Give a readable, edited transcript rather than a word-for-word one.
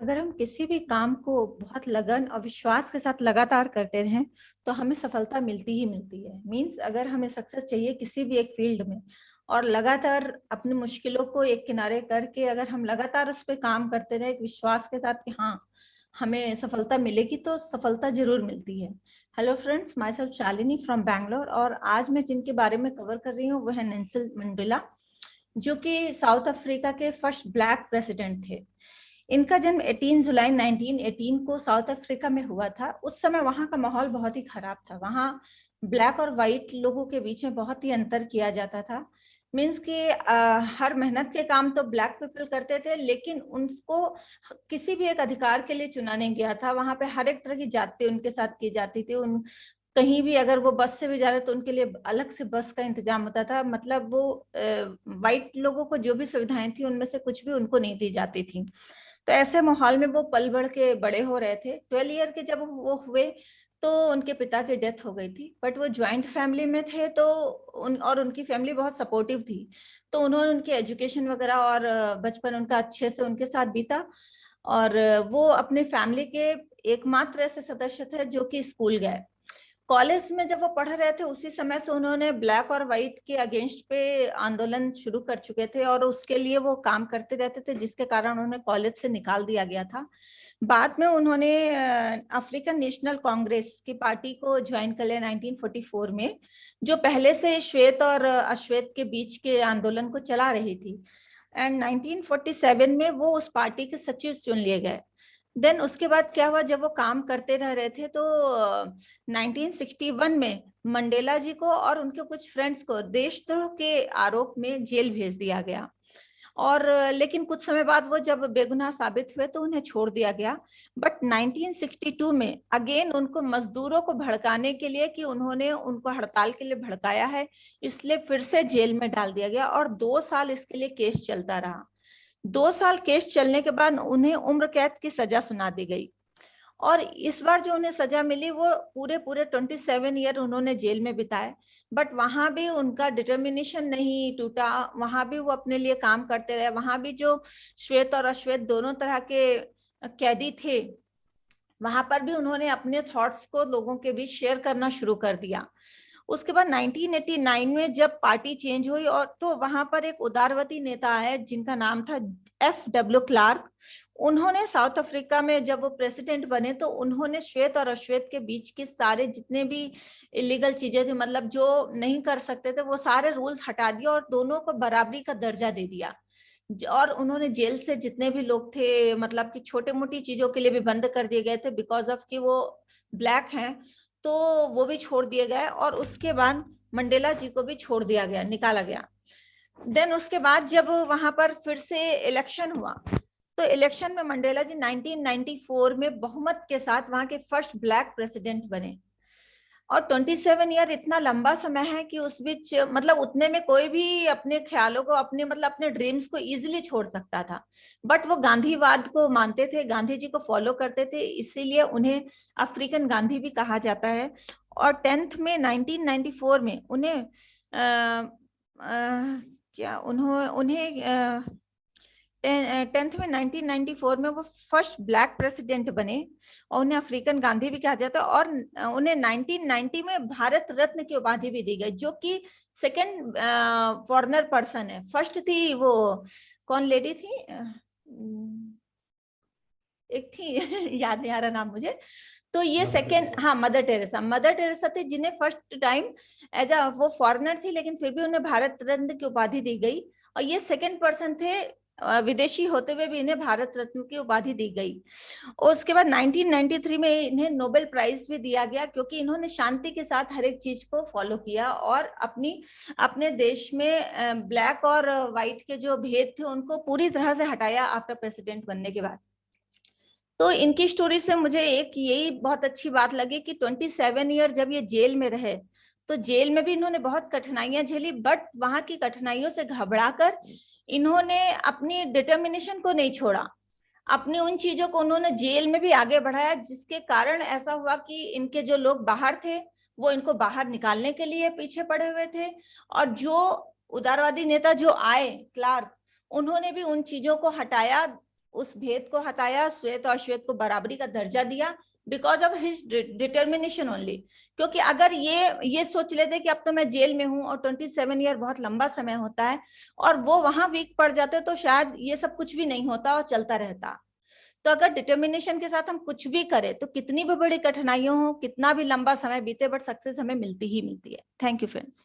अगर हम किसी भी काम को बहुत लगन और विश्वास के साथ लगातार करते रहें तो हमें सफलता मिलती ही मिलती है। मीन्स अगर हमें सक्सेस चाहिए किसी भी एक फील्ड में और लगातार अपनी मुश्किलों को एक किनारे करके अगर हम लगातार उस पर काम करते रहे एक विश्वास के साथ कि हाँ हमें सफलता मिलेगी तो सफलता जरूर मिलती है। Hello friends, my self Shalini from Bangalore और आज मैं जिनके बारे में कवर कर रही हूँ वो है नेल्सन मंडेला, जो कि साउथ अफ्रीका के फर्स्ट ब्लैक प्रेसिडेंट थे। इनका जन्म 18 जुलाई 1918 को साउथ अफ्रीका में हुआ था। उस समय वहाँ का माहौल बहुत ही खराब था। वहाँ ब्लैक और वाइट लोगों के बीच में बहुत ही अंतर किया जाता था। मीन्स कि हर मेहनत के काम तो ब्लैक पीपल करते थे, लेकिन उनको किसी भी एक अधिकार के लिए चुना नहीं गया था। वहाँ पे हर एक तरह की जाति उनके साथ की जाती थी। उन कहीं भी अगर वो बस से भी जा रहे तो उनके लिए अलग से बस का इंतजाम होता था। मतलब वो वाइट लोगों को जो भी सुविधाएं थी उनमें से कुछ भी उनको नहीं दी जाती थी। तो ऐसे माहौल में वो पल बढ़ के बड़े हो रहे थे। 12 ईयर के जब वो हुए तो उनके पिता की डेथ हो गई थी। बट वो ज्वाइंट फैमिली में थे तो उनकी फैमिली बहुत सपोर्टिव थी। तो उन्होंने उनके एजुकेशन वगैरह और बचपन उनका अच्छे से उनके साथ बीता। और वो अपने फैमिली के एकमात्र ऐसे सदस्य थे जो कि स्कूल गए। कॉलेज में जब वो पढ़ रहे थे उसी समय से उन्होंने ब्लैक और व्हाइट के अगेंस्ट पे आंदोलन शुरू कर चुके थे और उसके लिए वो काम करते रहते थे, जिसके कारण उन्हें कॉलेज से निकाल दिया गया था। बाद में उन्होंने अफ्रीकन नेशनल कांग्रेस की पार्टी को ज्वाइन कर लिया 1944 में, जो पहले से श्वेत और अश्वेत के बीच के आंदोलन को चला रही थी। एंड 1947 में वो उस पार्टी के सचिव चुन लिए गए। देन उसके बाद क्या हुआ, जब वो काम करते रह रहे थे तो 1961 में मंडेला जी को और उनके कुछ फ्रेंड्स को देशद्रोह के आरोप में जेल भेज दिया गया। और लेकिन कुछ समय बाद वो जब बेगुनाह साबित हुए तो उन्हें छोड़ दिया गया। बट 1962 में अगेन उनको मजदूरों को भड़काने के लिए कि उन्होंने उनको हड़ताल के लिए भड़काया है, इसलिए फिर से जेल में डाल दिया गया और 2 साल इसके लिए केस चलता रहा। 2 साल केस चलने के बाद उन्हें उम्र कैद की सजा सुना दी गई। और इस बार जो उन्हें सजा मिली वो पूरे पूरे 27 ईयर उन्होंने जेल में बिताए। बट वहां भी उनका डिटर्मिनेशन नहीं टूटा। वहां भी वो अपने लिए काम करते रहे। वहां भी जो श्वेत और अश्वेत दोनों तरह के कैदी थे, वहां पर भी उन्होंने अपने थॉट्स को लोगों के बीच शेयर करना शुरू कर दिया। उसके बाद 1989 में जब पार्टी चेंज हुई और तो वहां पर एक उदारवादी नेता आए जिनका नाम था FW क्लार्क। उन्होंने साउथ अफ्रीका में जब वो प्रेसिडेंट बने तो उन्होंने श्वेत और अश्वेत के बीच के सारे जितने भी इलीगल चीजें थी, मतलब जो नहीं कर सकते थे, वो सारे रूल्स हटा दिए और दोनों को बराबरी का दर्जा दे दिया। और उन्होंने जेल से जितने भी लोग थे, मतलब कि छोटे मोटी चीजों के लिए भी बंद कर दिए गए थे बिकॉज ऑफ कि वो ब्लैक हैं, तो वो भी छोड़ दिए गए। और उसके बाद मंडेला जी को भी छोड़ दिया गया, निकाला गया। देन उसके बाद जब वहां पर फिर से इलेक्शन हुआ तो इलेक्शन में मंडेला जी 1994 में बहुमत के साथ वहां के फर्स्ट ब्लैक प्रेसिडेंट बने। और 27 ईयर इतना लंबा समय है कि उस बीच मतलब उतने में कोई भी अपने ख्यालों को अपने मतलब अपने ड्रीम्स को इजीली छोड़ सकता था। बट वो गांधीवाद को मानते थे, गांधी जी को फॉलो करते थे, इसीलिए उन्हें अफ्रीकन गांधी भी कहा जाता है। और 10th में 1994 में उन्हें क्या उन्होंने उन्हें 10th में 1994 में वो फर्स्ट ब्लैक प्रेसिडेंट बने और उन्हें अफ्रीकन गांधी भी कहा जाता है। और उन्हें 1990 में भारत रत्न की उपाधि भी दी गई, जो कि सेकंड फॉरेनर पर्सन है। फर्स्ट थी वो कौन लेडी थी, एक थी याद नहीं आ रहा नाम मुझे। तो ये सेकंड, हाँ, मदर टेरेसा। मदर टेरेसा थी जिन्हें फर्स्ट टाइम एज अ वो फॉरेनर थी लेकिन फिर भी उन्हें भारत रत्न की उपाधि दी गई। और ये सेकंड पर्सन थे विदेशी होते हुए भी इन्हें भारत रत्न की उपाधि दी गई। और उसके बाद 1993 में इन्हें नोबेल प्राइज भी दिया गया क्योंकि इन्होंने शांति के साथ हर एक चीज को फॉलो किया और अपने देश में ब्लैक और व्हाइट के जो भेद थे उनको पूरी तरह से हटाया आफ्टर प्रेसिडेंट बनने के बाद। तो इनकी स्टोरी से मुझे एक यही बहुत अच्छी बात लगी कि 27 ईयर जब ये जेल में रहे तो जेल में भी इन्होंने बहुत कठिनाइयां झेली। बट वहां की कठिनाइयों से घबराकर इन्होंने अपनी डिटर्मिनेशन को नहीं छोड़ा। अपनी उन चीजों को उन्होंने जेल में भी आगे बढ़ाया, जिसके कारण ऐसा हुआ कि इनके जो लोग बाहर थे वो इनको बाहर निकालने के लिए पीछे पड़े हुए थे। और जो उदारवादी नेता जो आए क्लार्क, उन्होंने भी उन चीजों को हटाया उस भेद को हटाया, श्वेत और श्वेत को बराबरी का दर्जा दिया, because of his determination only. क्योंकि अगर ये सोच लेते कि अब तो मैं जेल में हूं और 27 ईयर बहुत लंबा समय होता है, और वो वहां वीक पड़ जाते तो शायद ये सब कुछ भी नहीं होता और चलता रहता। तो अगर डिटर्मिनेशन के साथ हम कुछ भी करें तो कितनी भी बड़ी कठिनाइयों हो, कितना भी लंबा समय बीते, बट सक्सेस हमें मिलती ही मिलती है। Thank you friends.